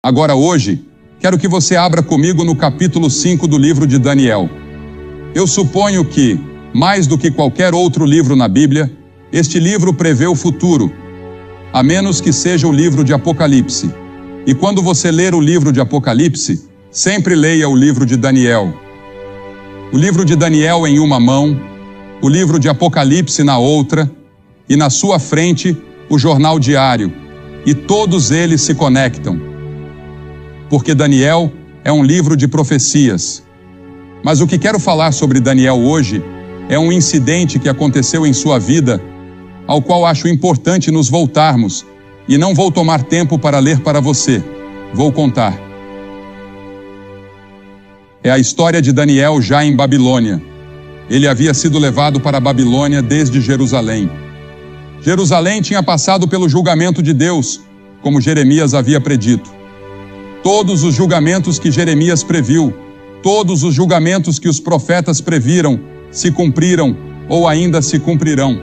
Agora hoje, quero que você abra comigo no capítulo 5 do livro de Daniel. Eu suponho que, mais do que qualquer outro livro na Bíblia, este livro prevê o futuro, a menos que seja o livro de Apocalipse. E quando você ler o livro de Apocalipse, sempre leia o livro de Daniel. O livro de Daniel em uma mão, o livro de Apocalipse na outra, e na sua frente o jornal diário, e todos eles se conectam. Porque Daniel é um livro de profecias. Mas o que quero falar sobre Daniel hoje é um incidente que aconteceu em sua vida, ao qual acho importante nos voltarmos, e não vou tomar tempo para ler para você, vou contar. É a história de Daniel já em Babilônia. Ele havia sido levado para a Babilônia desde Jerusalém. Jerusalém tinha passado pelo julgamento de Deus, como Jeremias havia predito. Todos os julgamentos que Jeremias previu, todos os julgamentos que os profetas previram, se cumpriram ou ainda se cumprirão.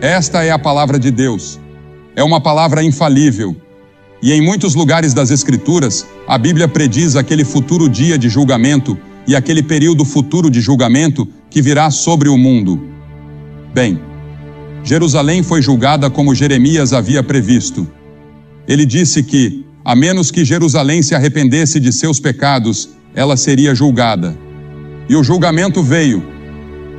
Esta é a palavra de Deus. É uma palavra infalível. E em muitos lugares das Escrituras, a Bíblia prediz aquele futuro dia de julgamento e aquele período futuro de julgamento que virá sobre o mundo. Bem, Jerusalém foi julgada como Jeremias havia previsto. Ele disse que, a menos que Jerusalém se arrependesse de seus pecados, ela seria julgada. E o julgamento veio.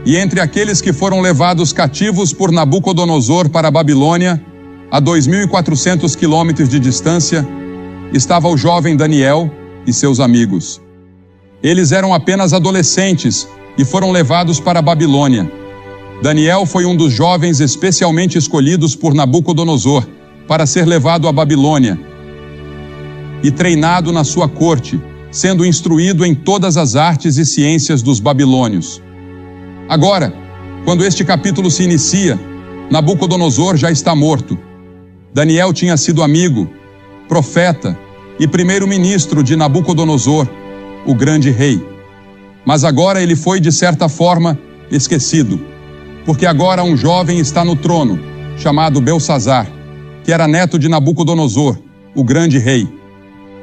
E entre aqueles que foram levados cativos por Nabucodonosor para a Babilônia, a 2.400 quilômetros de distância, estava o jovem Daniel e seus amigos. Eles eram apenas adolescentes e foram levados para a Babilônia. Daniel foi um dos jovens especialmente escolhidos por Nabucodonosor para ser levado à Babilônia e treinado na sua corte, sendo instruído em todas as artes e ciências dos babilônios. Agora, quando este capítulo se inicia, Nabucodonosor já está morto. Daniel tinha sido amigo, profeta e primeiro-ministro de Nabucodonosor, o grande rei. Mas agora ele foi, de certa forma, esquecido, porque agora um jovem está no trono, chamado Belsazar, que era neto de Nabucodonosor, o grande rei.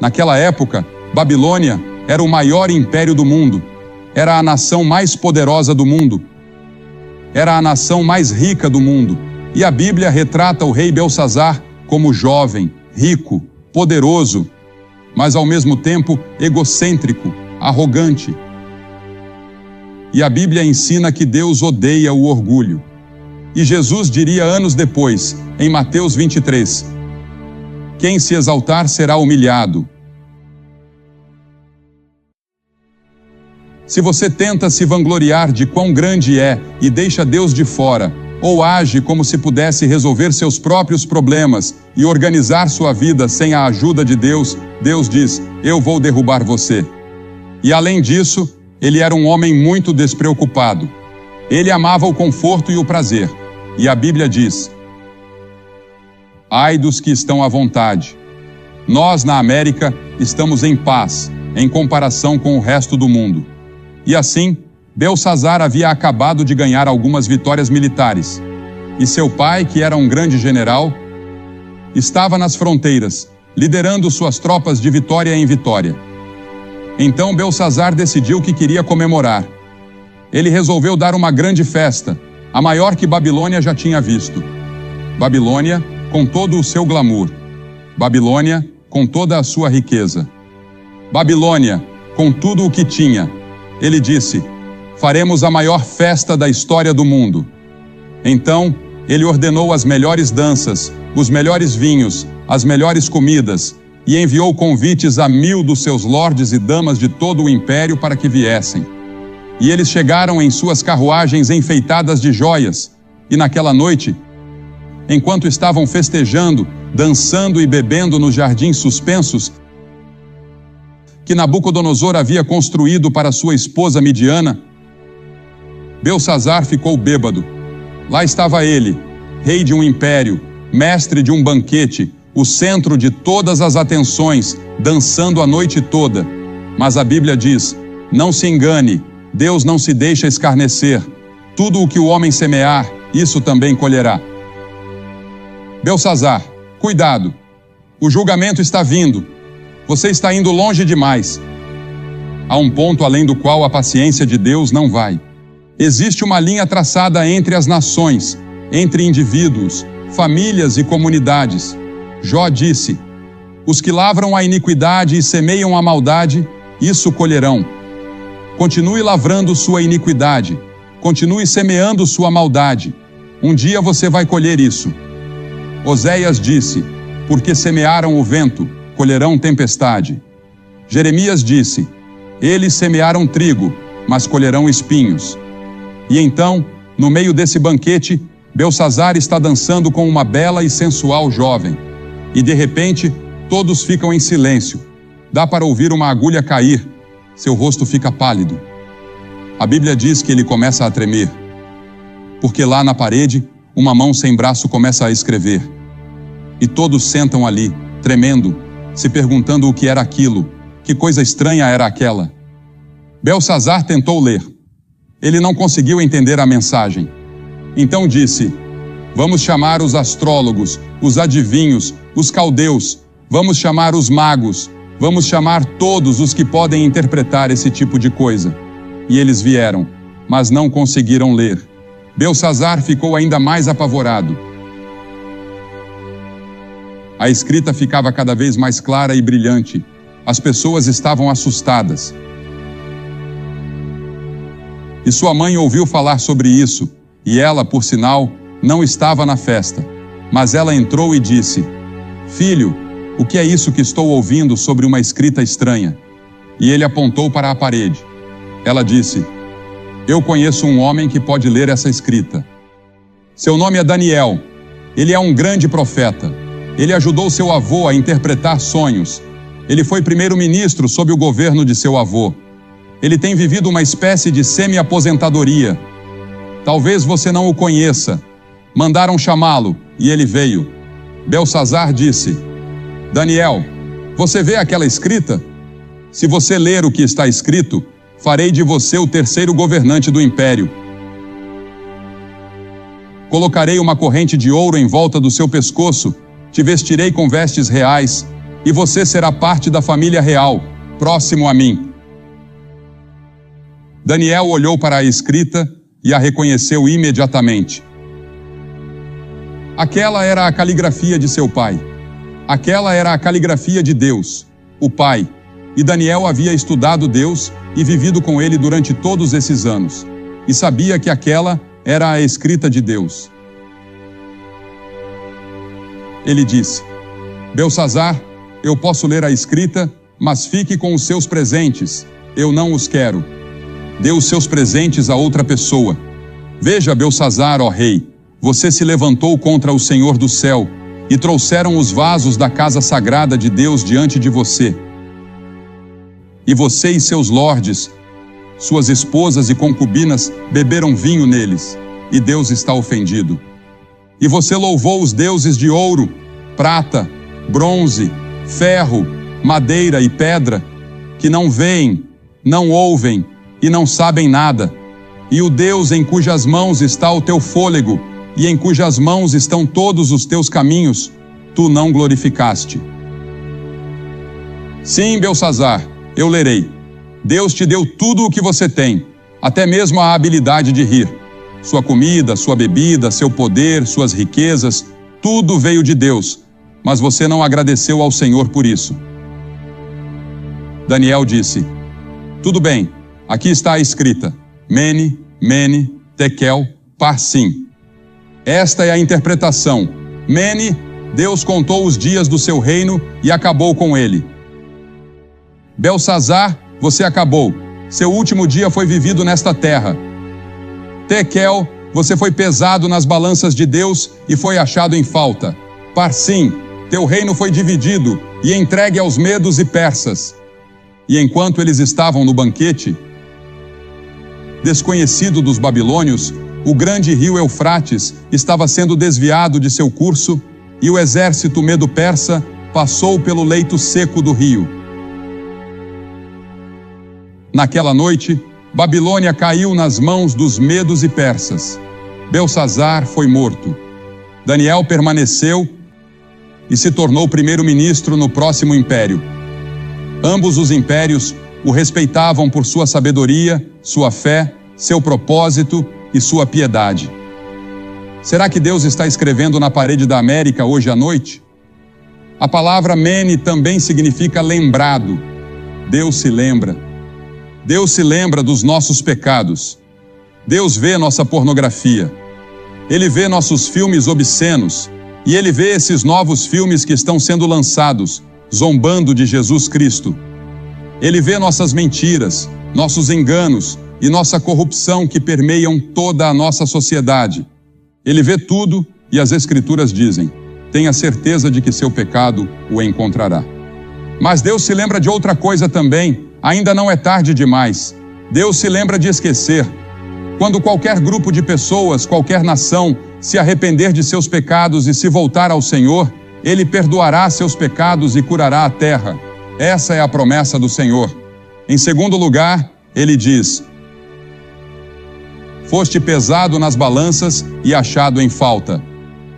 Naquela época, Babilônia era o maior império do mundo, era a nação mais poderosa do mundo, era a nação mais rica do mundo, e a Bíblia retrata o rei Belsazar como jovem, rico, poderoso, mas ao mesmo tempo egocêntrico, arrogante. E a Bíblia ensina que Deus odeia o orgulho. E Jesus diria anos depois, em Mateus 23, quem se exaltar será humilhado. Se você tenta se vangloriar de quão grande é e deixa Deus de fora, ou age como se pudesse resolver seus próprios problemas e organizar sua vida sem a ajuda de Deus, Deus diz, eu vou derrubar você. E além disso, ele era um homem muito despreocupado. Ele amava o conforto e o prazer. E a Bíblia diz, ai dos que estão à vontade. Nós, na América, estamos em paz, em comparação com o resto do mundo. E assim, Belsazar havia acabado de ganhar algumas vitórias militares. E seu pai, que era um grande general, estava nas fronteiras, liderando suas tropas de vitória em vitória. Então Belsazar decidiu que queria comemorar. Ele resolveu dar uma grande festa, a maior que Babilônia já tinha visto. Babilônia com todo o seu glamour. Babilônia com toda a sua riqueza. Babilônia com tudo o que tinha. Ele disse, faremos a maior festa da história do mundo. Então, ele ordenou as melhores danças, os melhores vinhos, as melhores comidas, e enviou convites a 1000 dos seus lordes e damas de todo o império para que viessem. E eles chegaram em suas carruagens enfeitadas de joias, e naquela noite, enquanto estavam festejando, dançando e bebendo nos jardins suspensos que Nabucodonosor havia construído para sua esposa Midiana, Belsazar ficou bêbado. Lá estava ele, rei de um império, mestre de um banquete, o centro de todas as atenções, dançando a noite toda. Mas a Bíblia diz, não se engane, Deus não se deixa escarnecer. Tudo o que o homem semear, isso também colherá. Belsazar, cuidado, o julgamento está vindo. Você está indo longe demais. Há um ponto além do qual a paciência de Deus não vai. Existe uma linha traçada entre as nações, entre indivíduos, famílias e comunidades. Jó disse: os que lavram a iniquidade e semeiam a maldade, isso colherão. Continue lavrando sua iniquidade, continue semeando sua maldade. Um dia você vai colher isso. Oséias disse: porque semearam o vento, colherão tempestade. Jeremias disse: eles semearam trigo, mas colherão espinhos. E então, no meio desse banquete, Belsazar está dançando com uma bela e sensual jovem. E de repente, todos ficam em silêncio. Dá para ouvir uma agulha cair. Seu rosto fica pálido. A Bíblia diz que ele começa a tremer. Porque lá na parede, uma mão sem braço começa a escrever. E todos sentam ali, tremendo, se perguntando o que era aquilo, que coisa estranha era aquela. Belsazar tentou ler. Ele não conseguiu entender a mensagem. Então disse: vamos chamar os astrólogos, os adivinhos, os caldeus, vamos chamar os magos, vamos chamar todos os que podem interpretar esse tipo de coisa. E eles vieram, mas não conseguiram ler. Belsazar ficou ainda mais apavorado. A escrita ficava cada vez mais clara e brilhante. As pessoas estavam assustadas. E sua mãe ouviu falar sobre isso, e ela, por sinal, não estava na festa. Mas ela entrou e disse: filho, o que é isso que estou ouvindo sobre uma escrita estranha? E ele apontou para a parede. Ela disse: eu conheço um homem que pode ler essa escrita. Seu nome é Daniel. Ele é um grande profeta. Ele ajudou seu avô a interpretar sonhos. Ele foi primeiro-ministro sob o governo de seu avô. Ele tem vivido uma espécie de semi-aposentadoria. Talvez você não o conheça. Mandaram chamá-lo, e ele veio. Belsazar disse: Daniel, você vê aquela escrita? Se você ler o que está escrito, farei de você o terceiro governante do império. Colocarei uma corrente de ouro em volta do seu pescoço, te vestirei com vestes reais, e você será parte da família real, próximo a mim. Daniel olhou para a escrita e a reconheceu imediatamente. Aquela era a caligrafia de seu pai. Aquela era a caligrafia de Deus, o Pai. E Daniel havia estudado Deus e vivido com ele durante todos esses anos. E sabia que aquela era a escrita de Deus. Ele disse: Belsazar, eu posso ler a escrita, mas fique com os seus presentes. Eu não os quero. Dê os seus presentes a outra pessoa. Veja, Belsazar, ó rei, você se levantou contra o Senhor do céu e trouxeram os vasos da casa sagrada de Deus diante de você. E você e seus lordes, suas esposas e concubinas, beberam vinho neles, e Deus está ofendido. E você louvou os deuses de ouro, prata, bronze, ferro, madeira e pedra, que não veem, não ouvem e não sabem nada. E o Deus em cujas mãos está o teu fôlego, e em cujas mãos estão todos os teus caminhos, tu não glorificaste. Sim, Belsazar, eu lerei. Deus te deu tudo o que você tem, até mesmo a habilidade de rir. Sua comida, sua bebida, seu poder, suas riquezas, tudo veio de Deus, mas você não agradeceu ao Senhor por isso. Daniel disse: tudo bem, aqui está a escrita: Mene, Mene, Tekel, Parsim. Esta é a interpretação. Mene, Deus contou os dias do seu reino e acabou com ele. Belsazar, você acabou. Seu último dia foi vivido nesta terra. Tekel, você foi pesado nas balanças de Deus e foi achado em falta. Parsim, teu reino foi dividido e entregue aos medos e persas. E enquanto eles estavam no banquete, desconhecido dos babilônios, o grande rio Eufrates estava sendo desviado de seu curso e o exército medo-persa passou pelo leito seco do rio. Naquela noite, Babilônia caiu nas mãos dos medos e persas. Belsazar foi morto. Daniel permaneceu e se tornou primeiro-ministro no próximo império. Ambos os impérios o respeitavam por sua sabedoria, sua fé, seu propósito e sua piedade. Será que Deus está escrevendo na parede da América hoje à noite? A palavra mene também significa lembrado. Deus se lembra. Deus se lembra dos nossos pecados. Deus vê nossa pornografia. Ele vê nossos filmes obscenos. E Ele vê esses novos filmes que estão sendo lançados, zombando de Jesus Cristo. Ele vê nossas mentiras, nossos enganos e nossa corrupção que permeiam toda a nossa sociedade. Ele vê tudo e as Escrituras dizem: tenha certeza de que seu pecado o encontrará. Mas Deus se lembra de outra coisa também, ainda não é tarde demais. Deus se lembra de esquecer. Quando qualquer grupo de pessoas, qualquer nação, se arrepender de seus pecados e se voltar ao Senhor, Ele perdoará seus pecados e curará a terra. Essa é a promessa do Senhor. Em segundo lugar, Ele diz: foste pesado nas balanças e achado em falta.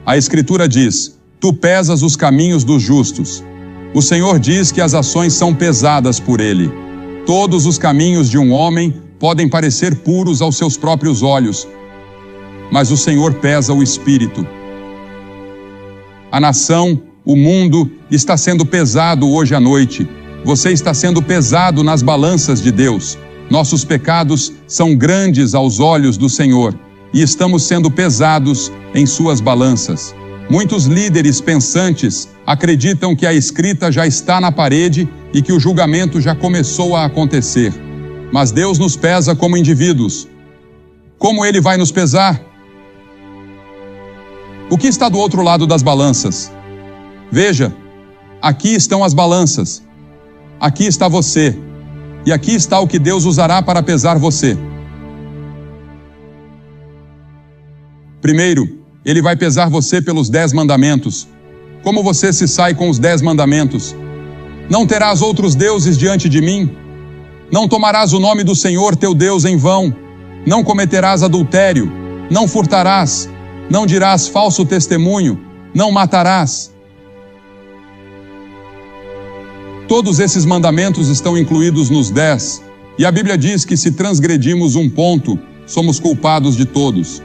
A Escritura diz: tu pesas os caminhos dos justos. O Senhor diz que as ações são pesadas por Ele. Todos os caminhos de um homem podem parecer puros aos seus próprios olhos, mas o Senhor pesa o espírito. A nação, o mundo, está sendo pesado hoje à noite. Você está sendo pesado nas balanças de Deus. Nossos pecados são grandes aos olhos do Senhor e estamos sendo pesados em suas balanças. Muitos líderes pensantes acreditam que a escrita já está na parede e que o julgamento já começou a acontecer. Mas Deus nos pesa como indivíduos. Como Ele vai nos pesar? O que está do outro lado das balanças? Veja, aqui estão as balanças. Aqui está você. E aqui está o que Deus usará para pesar você. Primeiro, Ele vai pesar você pelos 10 mandamentos. Como você se sai com os 10 mandamentos? Não terás outros deuses diante de mim. Não tomarás o nome do Senhor teu Deus em vão. Não cometerás adultério. Não furtarás. Não dirás falso testemunho. Não matarás. Todos esses mandamentos estão incluídos nos 10. E a Bíblia diz que se transgredimos um ponto, somos culpados de todos.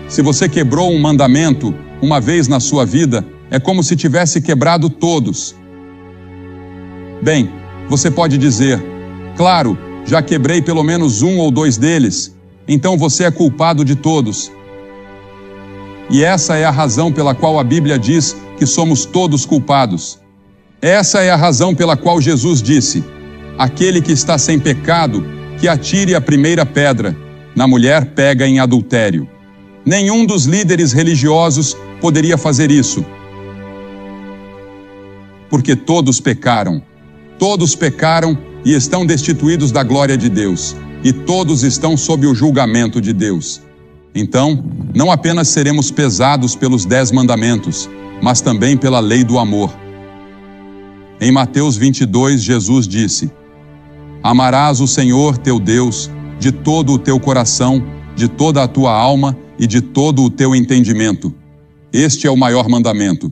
Se você quebrou um mandamento uma vez na sua vida, é como se tivesse quebrado todos. Bem, você pode dizer: claro, já quebrei pelo menos 1 ou 2 deles, então você é culpado de todos. E essa é a razão pela qual a Bíblia diz que somos todos culpados. Essa é a razão pela qual Jesus disse: aquele que está sem pecado, que atire a primeira pedra. Na mulher pega em adultério. Nenhum dos líderes religiosos poderia fazer isso. Porque todos pecaram. Todos pecaram e estão destituídos da glória de Deus. E todos estão sob o julgamento de Deus. Então, não apenas seremos pesados pelos 10 mandamentos, mas também pela lei do amor. Em Mateus 22, Jesus disse: amarás o Senhor teu Deus de todo o teu coração, de toda a tua alma e de todo o teu entendimento. Este é o maior mandamento.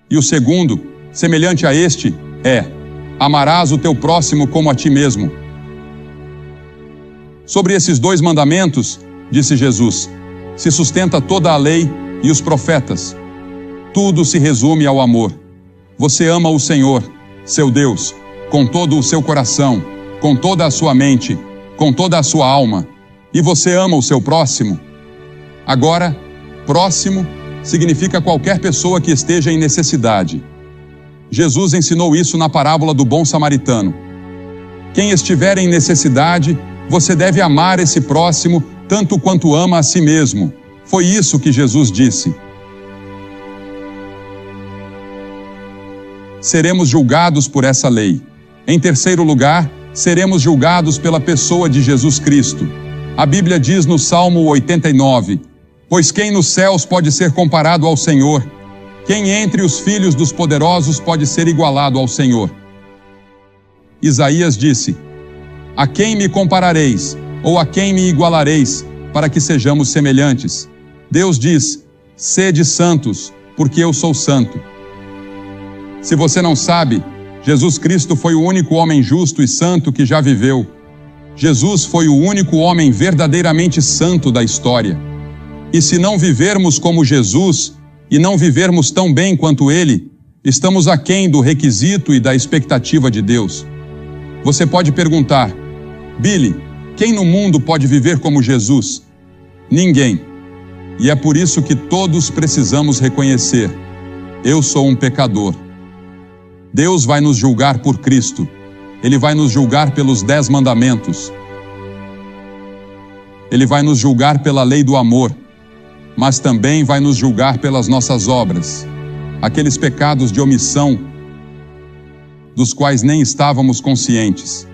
E o segundo, semelhante a este, é: amarás o teu próximo como a ti mesmo. Sobre esses 2 mandamentos, disse Jesus, se sustenta toda a lei e os profetas. Tudo se resume ao amor. Você ama o Senhor, seu Deus, com todo o seu coração, com toda a sua mente, com toda a sua alma. E você ama o seu próximo? Agora, próximo significa qualquer pessoa que esteja em necessidade. Jesus ensinou isso na parábola do bom samaritano. Quem estiver em necessidade, você deve amar esse próximo tanto quanto ama a si mesmo. Foi isso que Jesus disse. Seremos julgados por essa lei. Em terceiro lugar, seremos julgados pela pessoa de Jesus Cristo. A Bíblia diz no Salmo 89, pois quem nos céus pode ser comparado ao Senhor? Quem entre os filhos dos poderosos pode ser igualado ao Senhor? Isaías disse, a quem me comparareis, ou a quem me igualareis, para que sejamos semelhantes? Deus diz, sede santos, porque eu sou santo. Se você não sabe, Jesus Cristo foi o único homem justo e santo que já viveu. Jesus foi o único homem verdadeiramente santo da história. E se não vivermos como Jesus e não vivermos tão bem quanto Ele, estamos aquém do requisito e da expectativa de Deus. Você pode perguntar: Billy, quem no mundo pode viver como Jesus? Ninguém. E é por isso que todos precisamos reconhecer: eu sou um pecador. Deus vai nos julgar por Cristo. Ele vai nos julgar pelos 10 mandamentos. Ele vai nos julgar pela lei do amor, mas também vai nos julgar pelas nossas obras, aqueles pecados de omissão dos quais nem estávamos conscientes.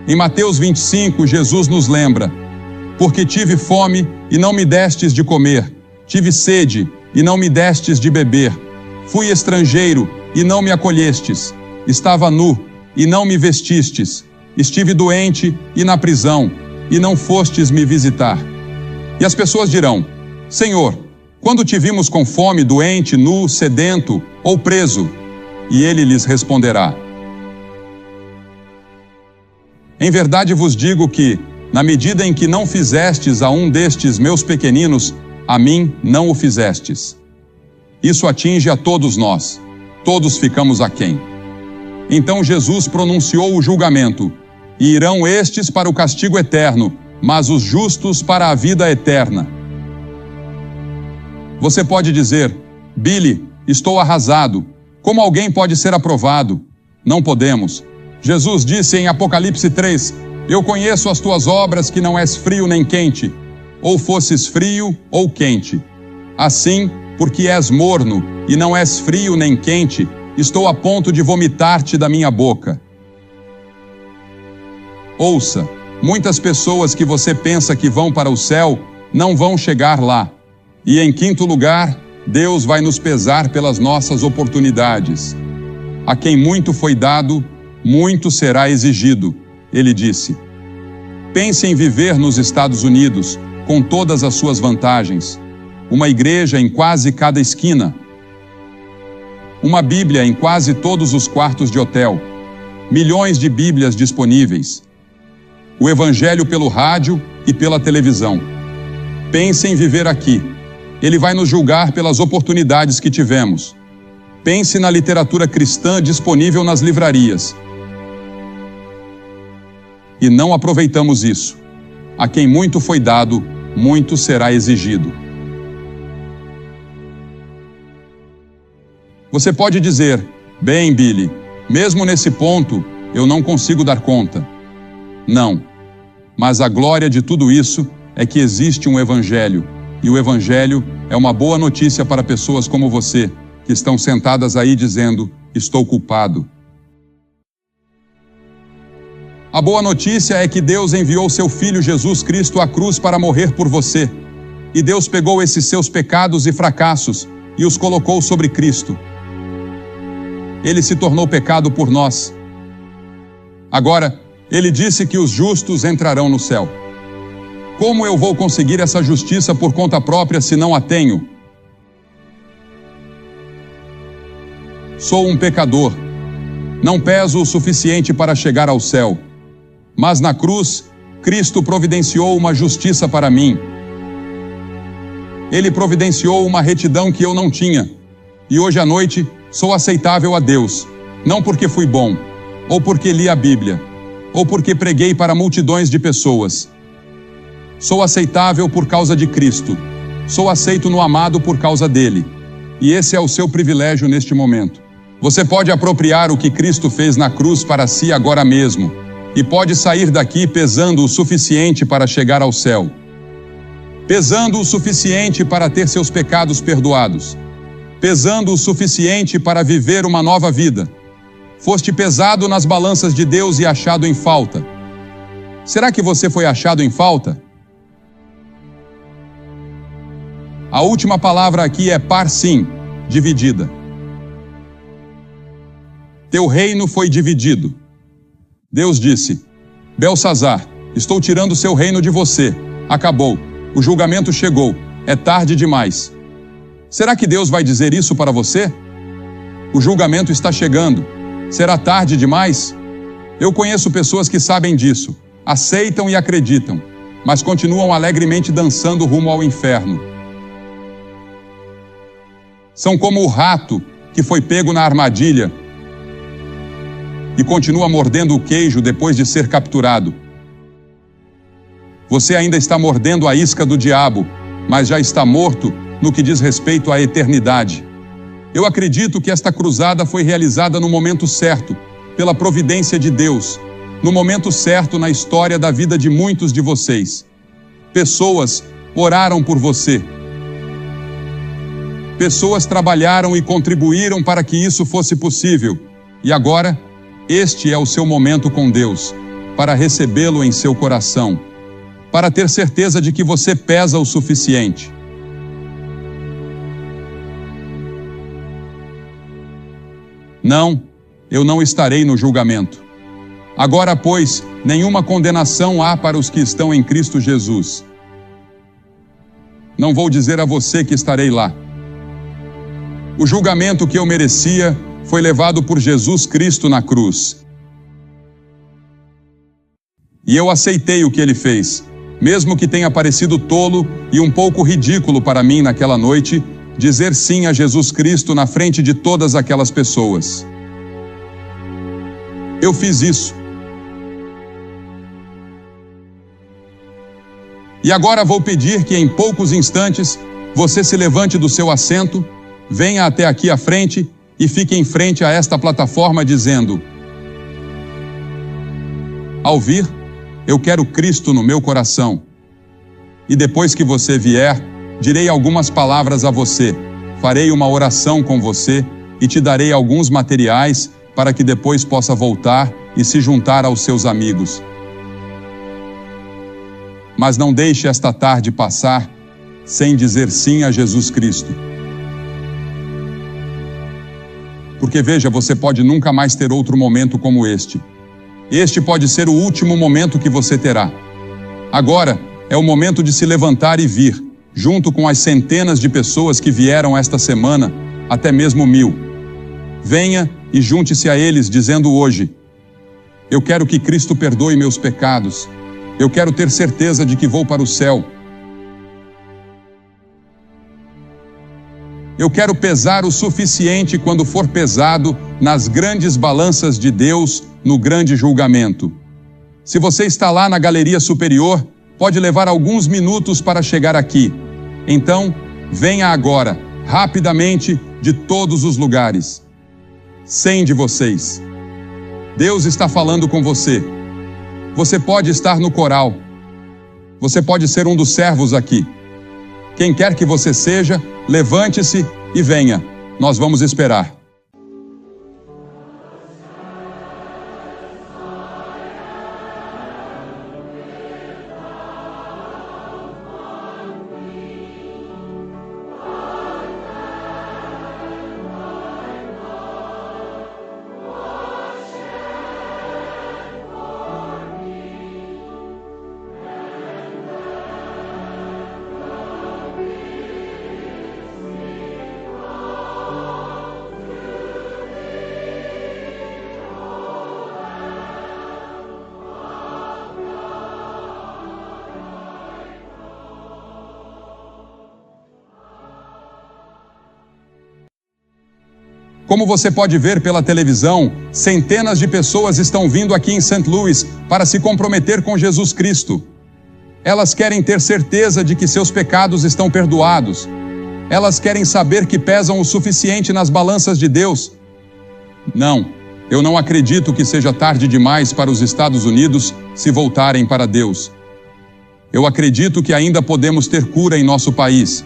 Em Mateus 25, Jesus nos lembra: porque tive fome e não me destes de comer, tive sede e não me destes de beber, fui estrangeiro e não me acolhestes, estava nu e não me vestistes, estive doente e na prisão, e não fostes me visitar. E as pessoas dirão: Senhor, quando te vimos com fome, doente, nu, sedento ou preso? E ele lhes responderá: em verdade vos digo que, na medida em que não fizestes a um destes meus pequeninos, a mim não o fizestes. Isso atinge a todos nós. Todos ficamos aquém. Então Jesus pronunciou o julgamento: e irão estes para o castigo eterno, mas os justos para a vida eterna. Você pode dizer: Billy, estou arrasado. Como alguém pode ser aprovado? Não podemos. Jesus disse em Apocalipse 3, eu conheço as tuas obras, que não és frio nem quente, ou fosses frio ou quente. Assim, porque és morno e não és frio nem quente, estou a ponto de vomitar-te da minha boca. Ouça, muitas pessoas que você pensa que vão para o céu, não vão chegar lá. E em quinto lugar, Deus vai nos pesar pelas nossas oportunidades. A quem muito foi dado, muito será exigido, ele disse. Pense em viver nos Estados Unidos, com todas as suas vantagens. Uma igreja em quase cada esquina. Uma Bíblia em quase todos os quartos de hotel. Milhões de Bíblias disponíveis. O Evangelho pelo rádio e pela televisão. Pense em viver aqui. Ele vai nos julgar pelas oportunidades que tivemos. Pense na literatura cristã disponível nas livrarias. E não aproveitamos isso. A quem muito foi dado, muito será exigido. Você pode dizer: bem, Billy, mesmo nesse ponto, eu não consigo dar conta. Não. Mas a glória de tudo isso é que existe um Evangelho. E o Evangelho é uma boa notícia para pessoas como você, que estão sentadas aí dizendo: estou culpado. A boa notícia é que Deus enviou seu Filho Jesus Cristo à cruz para morrer por você. E Deus pegou esses seus pecados e fracassos e os colocou sobre Cristo. Ele se tornou pecado por nós. Agora, ele disse que os justos entrarão no céu. Como eu vou conseguir essa justiça por conta própria se não a tenho? Sou um pecador. Não peso o suficiente para chegar ao céu. Mas na cruz, Cristo providenciou uma justiça para mim. Ele providenciou uma retidão que eu não tinha. E hoje à noite, sou aceitável a Deus, não porque fui bom, ou porque li a Bíblia, ou porque preguei para multidões de pessoas. Sou aceitável por causa de Cristo. Sou aceito no amado por causa dele. E esse é o seu privilégio neste momento. Você pode apropriar o que Cristo fez na cruz para si agora mesmo, e pode sair daqui pesando o suficiente para chegar ao céu. Pesando o suficiente para ter seus pecados perdoados. Pesando o suficiente para viver uma nova vida. Foste pesado nas balanças de Deus e achado em falta. Será que você foi achado em falta? A última palavra aqui é parsim, dividida. Teu reino foi dividido. Deus disse: Belsazar, estou tirando seu reino de você. Acabou. O julgamento chegou. É tarde demais. Será que Deus vai dizer isso para você? O julgamento está chegando. Será tarde demais? Eu conheço pessoas que sabem disso, aceitam e acreditam, mas continuam alegremente dançando rumo ao inferno. São como o rato que foi pego na armadilha e continua mordendo o queijo depois de ser capturado. Você ainda está mordendo a isca do diabo, mas já está morto no que diz respeito à eternidade. Eu acredito que esta cruzada foi realizada no momento certo, pela providência de Deus, no momento certo na história da vida de muitos de vocês. Pessoas oraram por você. Pessoas trabalharam e contribuíram para que isso fosse possível. E agora, este é o seu momento com Deus, para recebê-lo em seu coração, para ter certeza de que você pesa o suficiente. Não, eu não estarei no julgamento. Agora, pois, nenhuma condenação há para os que estão em Cristo Jesus. Não vou dizer a você que estarei lá. O julgamento que eu merecia foi levado por Jesus Cristo na cruz. E eu aceitei o que ele fez, mesmo que tenha parecido tolo e um pouco ridículo para mim naquela noite, dizer sim a Jesus Cristo na frente de todas aquelas pessoas. Eu fiz isso. E agora vou pedir que em poucos instantes você se levante do seu assento, venha até aqui à frente e fique em frente a esta plataforma dizendo: ao vir, eu quero Cristo no meu coração. E depois que você vier, direi algumas palavras a você, farei uma oração com você e te darei alguns materiais para que depois possa voltar e se juntar aos seus amigos. Mas não deixe esta tarde passar sem dizer sim a Jesus Cristo. Porque veja, você pode nunca mais ter outro momento como este. Este pode ser o último momento que você terá. Agora é o momento de se levantar e vir, junto com as centenas de pessoas que vieram esta semana, até mesmo 1000. Venha e junte-se a eles dizendo hoje: eu quero que Cristo perdoe meus pecados. Eu quero ter certeza de que vou para o céu. Eu quero pesar o suficiente quando for pesado nas grandes balanças de Deus no grande julgamento. Se você está lá na galeria superior, pode levar alguns minutos para chegar aqui. Então, venha agora, rapidamente, de todos os lugares. 100 de vocês. Deus está falando com você. Você pode estar no coral. Você pode ser um dos servos aqui. Quem quer que você seja, levante-se e venha. Nós vamos esperar. Como você pode ver pela televisão, centenas de pessoas estão vindo aqui em St. Louis para se comprometer com Jesus Cristo. Elas querem ter certeza de que seus pecados estão perdoados. Elas querem saber que pesam o suficiente nas balanças de Deus. Não, eu não acredito que seja tarde demais para os Estados Unidos se voltarem para Deus. Eu acredito que ainda podemos ter cura em nosso país.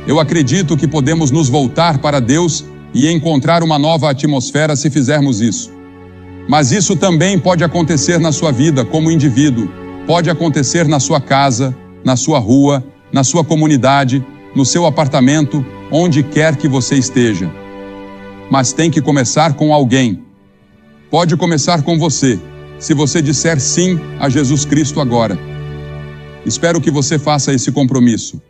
Eu acredito que podemos nos voltar para Deus e encontrar uma nova atmosfera se fizermos isso. Mas isso também pode acontecer na sua vida como indivíduo, pode acontecer na sua casa, na sua rua, na sua comunidade, no seu apartamento, onde quer que você esteja. Mas tem que começar com alguém. Pode começar com você, se você disser sim a Jesus Cristo agora. Espero que você faça esse compromisso.